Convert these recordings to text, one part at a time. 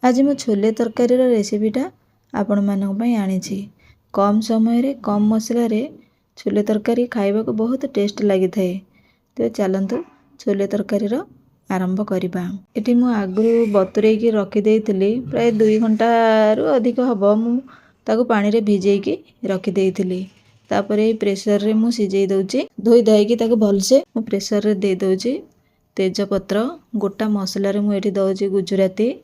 आज मो छोले तरकारी रेसिपीटा आपण मानक पई आनिछि। कम समय रे कम मसला रे छोले तरकारी खाइबा को बहुत टेस्ट लगी थाए। तो चलंतु छोले तरकारी आरंभ करिबा। एटी मु आगु बतुरे की रखी देइथिली प्राय 2 घंटा रु अधिक हबो मु ताको पानी रे भिजेई की रखी देइथिली। तापरे प्रेशर रे मु सिजेई दउची। धोई धाई की ताको भलसे मु प्रेशर रे दे दउची। तेजपत्र गोटा मसला रे मु एठी दउची गुजराती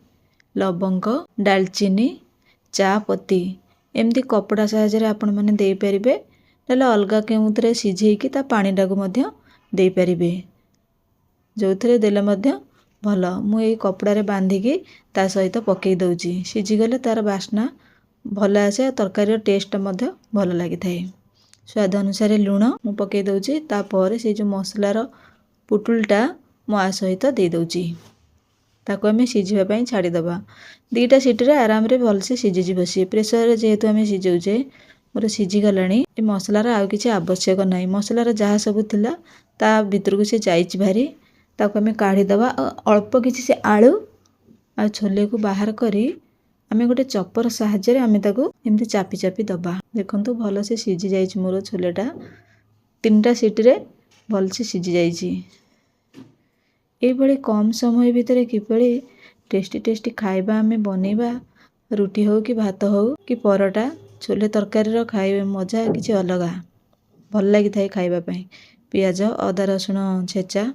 लवंग डालचीनी चा पत्ती एमती कपड़ा साहाय्य आपण मैंने दे पारिबे ना अलगा केउतरे सिझेइकी ता पानी टाको मध्य दे पारिबे जो थरे देले मध्य भल मु ए कपड़ा रे बांधिकी ता सहित पकई दउची। सिझी गले तार बास्ना भल आसे तरकारी टेस्ट मध्य भल लागि थाए। स्वाद अनुसार लूण मु पकई दउची। तापर से जो मसलार पुटुलटा मु आ सहित दे दउची। ताको आमे सिझिबा पई छाड़ी दबा। 2टा सीटी रे आराम रे भल से सिझि जिवो। सी प्रेशर रे जेहेतु आमे सिझौचे मोर सिझि गलानी। ए मसला रा आउ किछि आवश्यक नाही। मसला रा जहा सब थिला ता भितर को से जाइछि भारी। ताको आमे काढी दबा। अल्प किछि से आलू आ छोले को बाहर करी आमे गोटे चपर साहाय्य रे आमे ताको एमती चापी चापी दबा। देखंतु भल से सिझि जाइछि मोर छोलेटा। 3टा सीटी रे भल से सिझि जाइछि। ए बड़े कम समय भितर किपरि टेस्टी टेस्टी खाइबा आमे बनेबा रुटी हो कि भात हो कि परोटा छोले तरकारी रो खाइबा मजा किछि अलगा भल लागि थाए खाइबा पई। पियाज अदा रसुण छेचा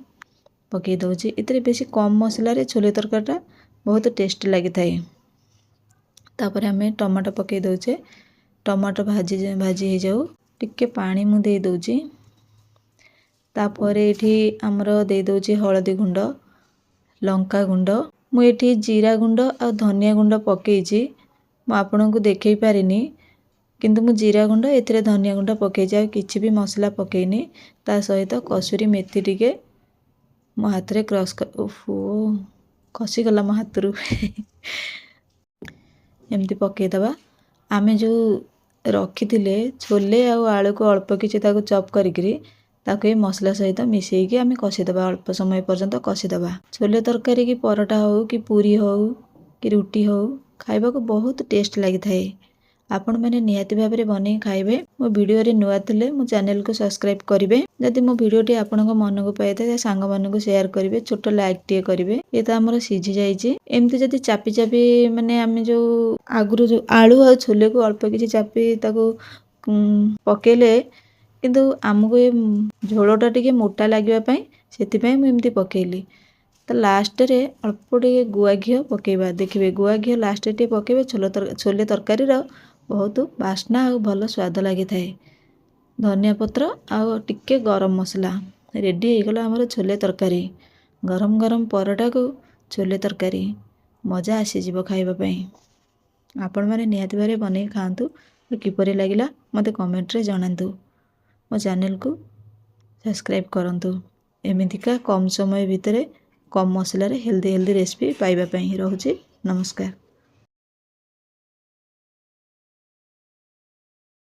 पकई दउची। इतरे बेसी कम मसला रे छोले तरकारीटा बहुत टेस्ट लागि थाए। तापर आमे टमाटो पकई दउचे। टमाटो भाजी भाजी हे जाऊ टिके पानी मु दे दउची। तापर एठी हमरो दे दउची हळदी गुंड लंका गुंड मु एठी जीरा गुंड आ धनिया गुंड पकईची। मु आपनको देखै पारिनी किंतु मु जीरा गुंड एथिरे धनिया गुंड पकईची। आ किछि भी मसला पकईनी। ता सहित कसूरी मेथी टिके मो हाथ रे क्रश कर ओफो खसी गला मो हाथरू एमती पकई दबा। आमे जो रखिथिले छोले आ आलू को अल्प किछि ताको चॉप करिकरी ताको ए मसला सहित मिसेई की आमे कसी दबा। अल्प समय पर्यंत कसी दबा। छोले तरकारी की परोटा हो कि पूरी हो कि रुटी हो खाइबा को बहुत टेस्ट लागि थाए। आपण माने निहाती भाबरे बनै खाइबे। मो वीडियो रे नुआ थिले मो चैनल को सब्सक्राइब करिवे। जदि मो वीडियो टी आपन को मन को पाइते या सांग मन को शेयर करिवे छोटो लाइक टी करिवे। ए त हमर सिझी जाईची। एमती जदि चापी चापी माने आमे जो आगुरु जो आलू आ छोले को अल्प किछि चापी ताको पकेले किंतु हमको ए झोलटा टिके मोटा लागिबा पई सेति पई मु एमती पकेली। तो लास्ट रे अल्प टिके गुआ घियो पकेबा। देखिबे गुआ घियो लास्ट टे पकेबे छोले तरकारी रो बहुत बास्ना आ भलो स्वाद लागि थाए। धनिया पत्र आ टिके गरम मसला रेडी हे गला हमर छोले तरकारी। गरम गरम परोटा को छोले तरकारी मजा आसी जिवो खाइबा पई। आपण माने निहाती भारे बनै खांतु। किपरि लागिला मते कमेंट रे जणांतु। मो चैनल को सब्सक्राइब करंतु। एमितिका कम समय भितरे कम मसला रे हेल्दी रेसिपी पाइबा पई। रहूची नमस्कार।